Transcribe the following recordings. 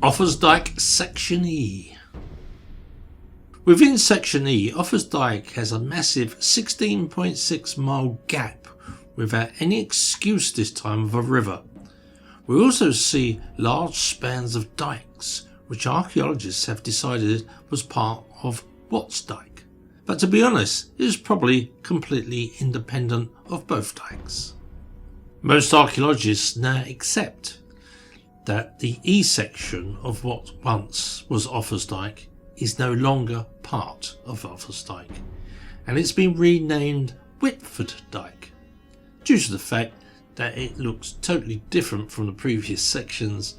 Offa's Dyke Section E. Within Section E, Offa's Dyke has a massive 16.6 mile gap without any excuse this time of a river. We also see large spans of dykes, which archaeologists have decided was part of what's Dyke. But to be honest, it is probably completely independent of both dykes. Most archaeologists now accept that the E section of what once was Offa's Dyke is no longer part of Offa's Dyke, and it's been renamed Whitford Dyke due to the fact that it looks totally different from the previous sections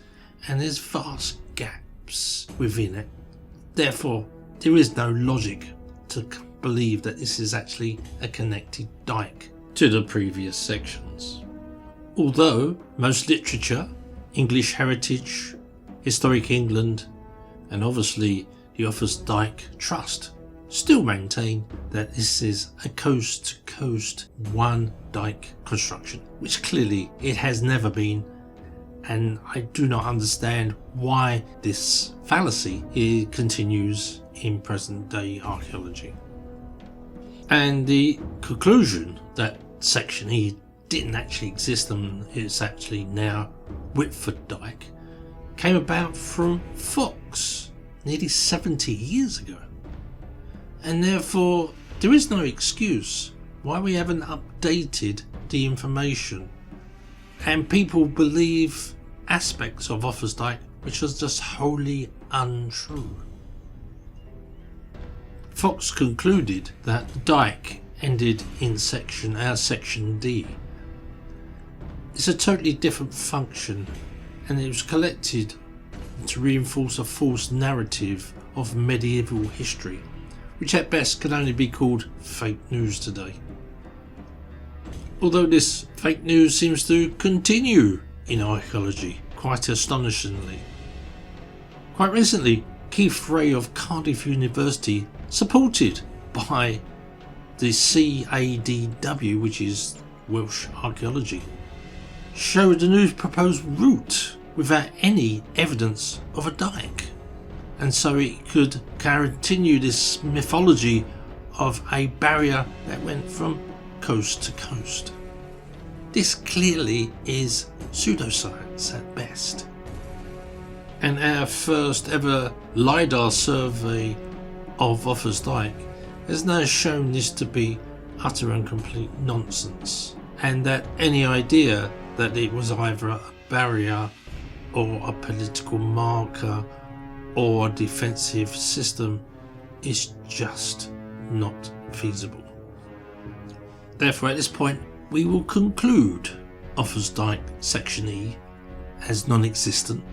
and there's vast gaps within it. Therefore, there is no logic to believe that this is actually a connected dyke to the previous sections. Although most literature, English heritage, Historic England, and obviously the Offa's Dyke Trust still maintain that this is a coast-to-coast one dyke construction, which clearly it has never been, and I do not understand why this fallacy continues in present-day archaeology. And the conclusion that Section E didn't actually exist and it's actually now Whitford Dyke came about from Fox nearly 70 years ago, and therefore there is no excuse why we haven't updated the information, and people believe aspects of Offa's Dyke which was just wholly untrue. Fox concluded that the dyke ended in Section D. It's a totally different function, and it was collected to reinforce a false narrative of medieval history, which at best can only be called fake news today. Although this fake news seems to continue in archaeology, quite astonishingly. Quite recently, Keith Ray of Cardiff University, supported by the CADW, which is Welsh Archaeology, showed a new proposed route without any evidence of a dyke, and so it could continue this mythology of a barrier that went from coast to coast. This clearly is pseudoscience at best, and our first ever LiDAR survey of Offa's Dyke has now shown this to be utter and complete nonsense, and that any idea that it was either a barrier or a political marker or a defensive system is just not feasible. Therefore, at this point, we will conclude Offa's Dyke Section E as non-existent,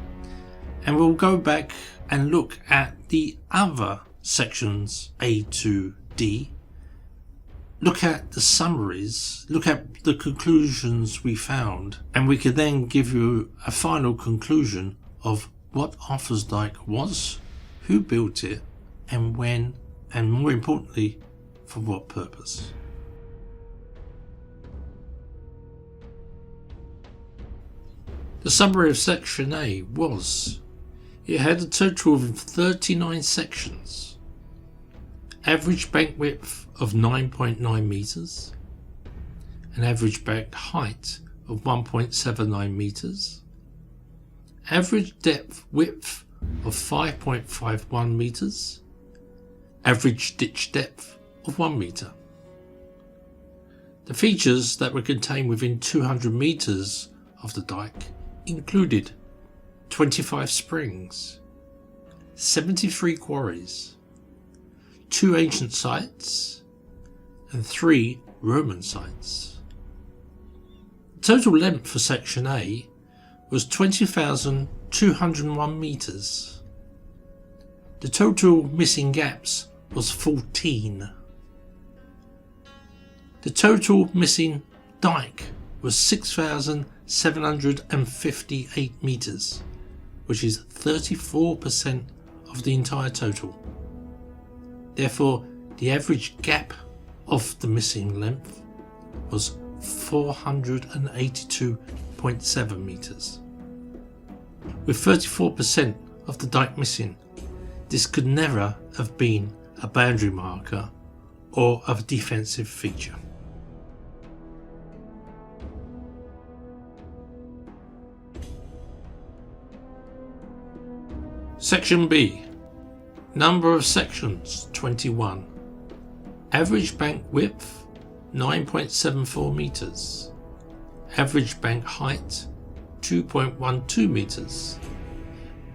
and we'll go back and look at the other sections A to D, look at the summaries, look at the conclusions we found, and we can then give you a final conclusion of what Offa's Dyke was, who built it, and when, and more importantly, for what purpose. The summary of Section A was, it had a total of 39 sections, average bank width of 9.9 meters, an average bank height of 1.79 meters, average depth width of 5.51 meters, average ditch depth of 1 meter. The features that were contained within 200 meters of the dyke included 25 springs, 73 quarries, 2 ancient sites, and 3 Roman sites. The total length for Section A was 20,201 meters. The total missing gaps was 14. The total missing dyke was 6,758 meters, which is 34% of the entire total. Therefore, the average gap of the missing length was 482.7 meters, with 34% of the dike missing. This could never have been a boundary marker or a defensive feature. Section B. Number of sections 21. Average bank width 9.74 meters. Average bank height 2.12 meters.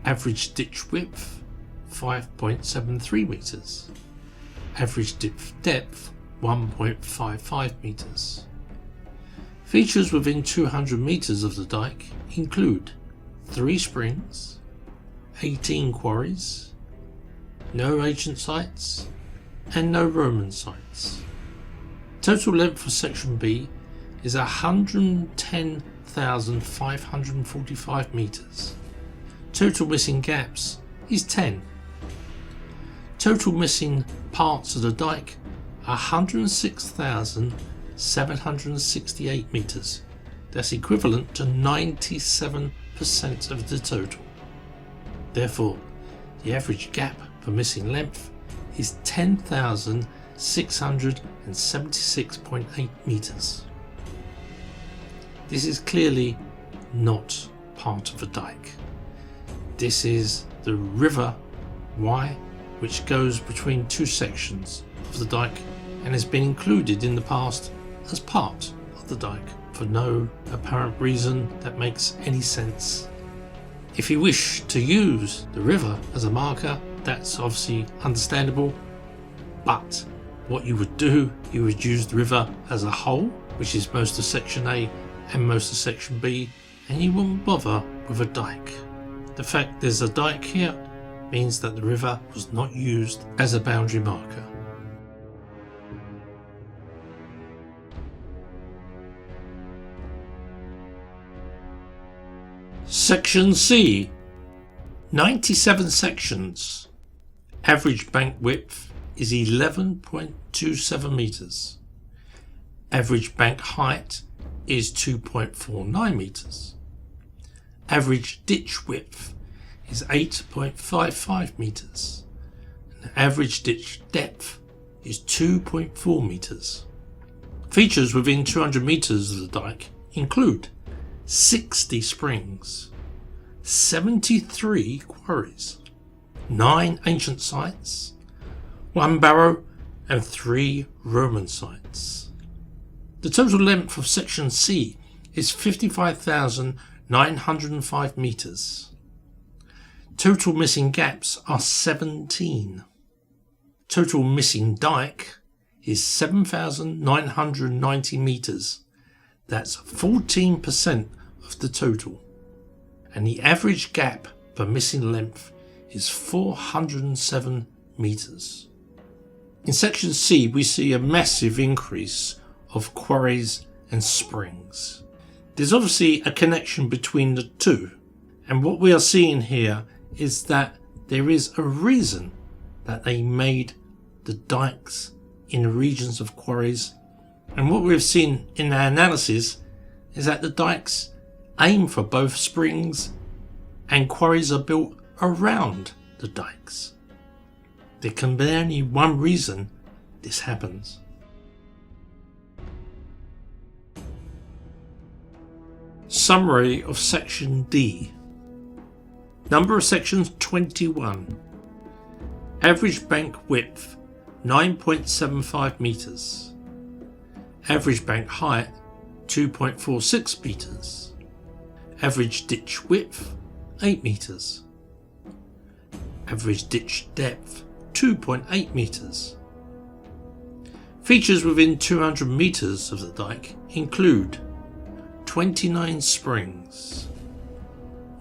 Average ditch width 5.73 meters. Average depth 1.55 meters. Features within 200 meters of the dike include 3 springs, 18 quarries, no ancient sites and no Roman sites. Total length for section B is 110,545 meters. Total missing gaps is 10. Total missing parts of the dike 106,768 meters. That's equivalent to 97% of the total. Therefore, the average gap per missing length is 10,676.8 meters. This is clearly not part of a dike. This is the river Wye, which goes between 2 sections of the dike and has been included in the past as part of the dike for no apparent reason that makes any sense. If you wish to use the river as a marker, that's obviously understandable, but what you would do, you would use the river as a whole, which is most of section A and most of section B, and you wouldn't bother with a dike. The fact there's a dike here means that the river was not used as a boundary marker. Section C. 97 sections. Average bank width is 11.27 meters. Average bank height is 2.49 meters. Average ditch width is 8.55 meters. And average ditch depth is 2.4 meters. Features within 200 meters of the dike include 60 springs, 73 quarries, 9 ancient sites, 1 barrow and 3 Roman sites. The total length of section C is 55,905 meters. Total missing gaps are 17. Total missing dike is 7,990 meters. That's 14% of the total. And the average gap per missing length is 407 meters. In section C, we see a massive increase of quarries and springs. There's obviously a connection between the two, and what we are seeing here is that there is a reason that they made the dikes in regions of quarries, and what we've seen in our analysis is that the dikes aim for both springs and quarries are built around the dikes. There can be only one reason this happens. Summary of section D. Number of sections 21. Average bank width 9.75 meters. Average bank height 2.46 meters. Average ditch width 8 meters. Average ditch depth 2.8 meters. Features within 200 meters of the dike include 29 springs,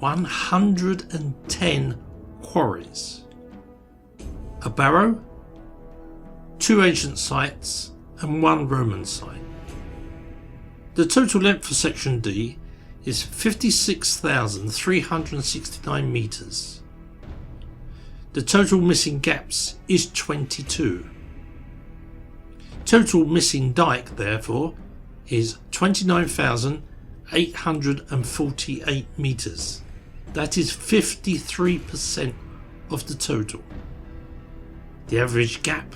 110 quarries, a barrow, 2 ancient sites and 1 Roman site. The total length for section D is 56,369 meters. The total missing gaps is 22. Total missing dike, therefore, is 29,848 meters. That is 53% of the total. The average gap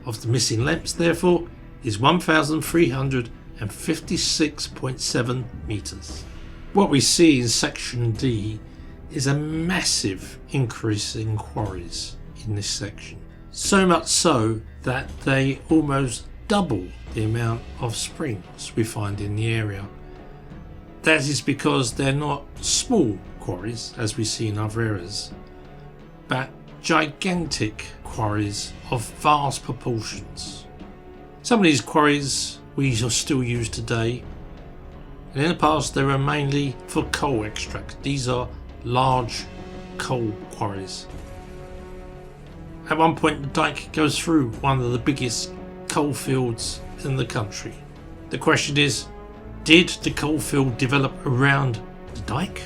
of the missing lengths, therefore, is 1,356.7 metres. What we see in section D is a massive increase in quarries in this section. So much so that they almost double the amount of springs we find in the area. That is because they're not small quarries as we see in other areas, but gigantic quarries of vast proportions. Some of these quarries we still use today, and in the past they were mainly for coal extract. These are large coal quarries. At one point the Dyke goes through one of the biggest coal fields in the country. The question is, did the coal field develop around the Dyke?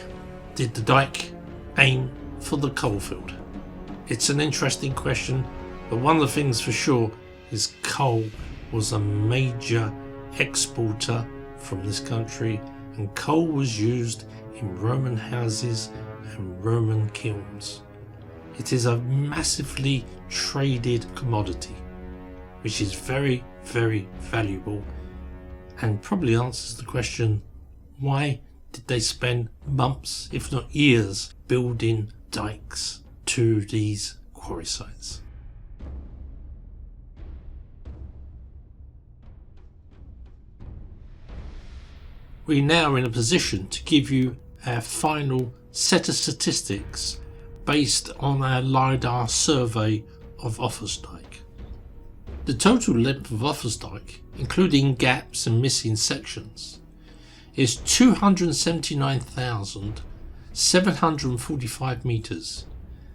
Did the Dyke aim for the coal field? It's an interesting question, but one of the things for sure is coal was a major exporter from this country, and coal was used in Roman houses and Roman kilns. It is a massively traded commodity, which is very, very valuable, and probably answers the question, why did they spend months, if not years, building dikes to these quarry sites? We're now in a position to give you our final set of statistics based on our LiDAR survey of Offa's Dyke. The total length of Offa's Dyke, including gaps and missing sections, is 279,745 metres.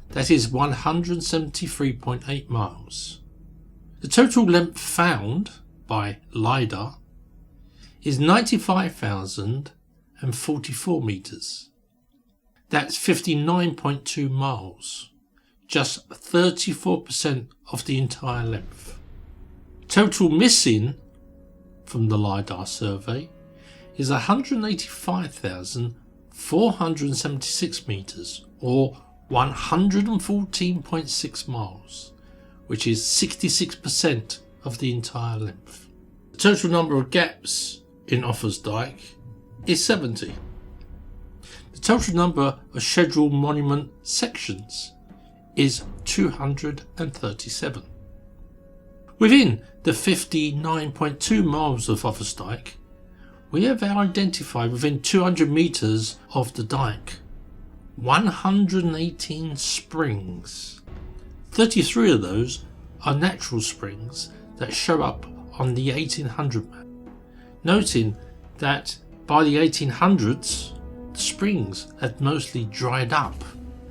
That is 173.8 miles. The total length found by LiDAR is 95,044 metres. That's 59.2 miles, just 34% of the entire length. Total missing from the LiDAR survey is 185,476 metres, or 114.6 miles, which is 66% of the entire length. The total number of gaps in Offa's Dyke is 70. The total number of scheduled monument sections is 237. Within the 59.2 miles of Offa's Dyke, we have identified within 200 metres of the Dyke 118 springs. 33 of those are natural springs that show up on the 1800 map, noting that by the 1800s the springs had mostly dried up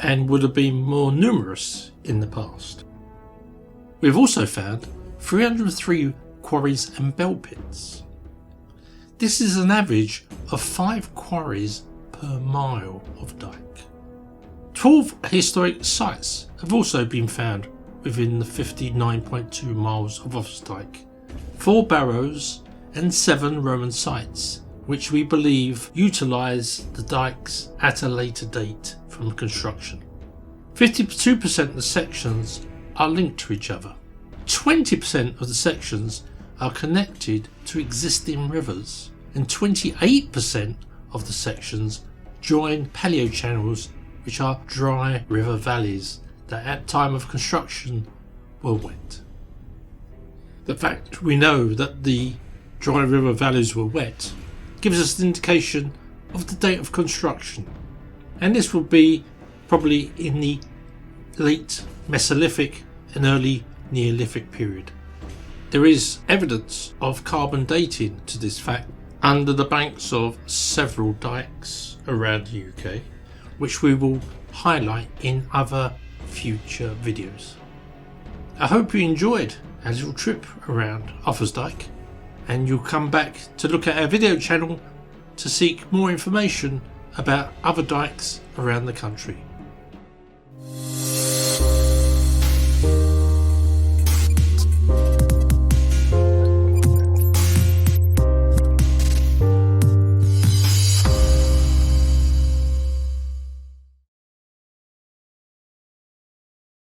and would have been more numerous in the past. We've also found 303 quarries and bell pits. This is an average of 5 quarries per mile of Dyke. 12 historic sites have also been found within the 59.2 miles of Offa's Dyke, 4 barrows and 7 Roman sites, which we believe utilise the dikes at a later date from construction. 52% of the sections are linked to each other. 20% of the sections are connected to existing rivers, and 28% of the sections join paleochannels, which are dry river valleys that at time of construction were wet. The fact we know that the dry river valleys were wet gives us an indication of the date of construction, and this will be probably in the late Mesolithic and early Neolithic period. There is evidence of carbon dating to this fact under the banks of several dikes around the UK, which we will highlight in other future videos. I hope you enjoyed our little trip around Offa's Dyke, and you'll come back to look at our video channel to seek more information about other dikes around the country.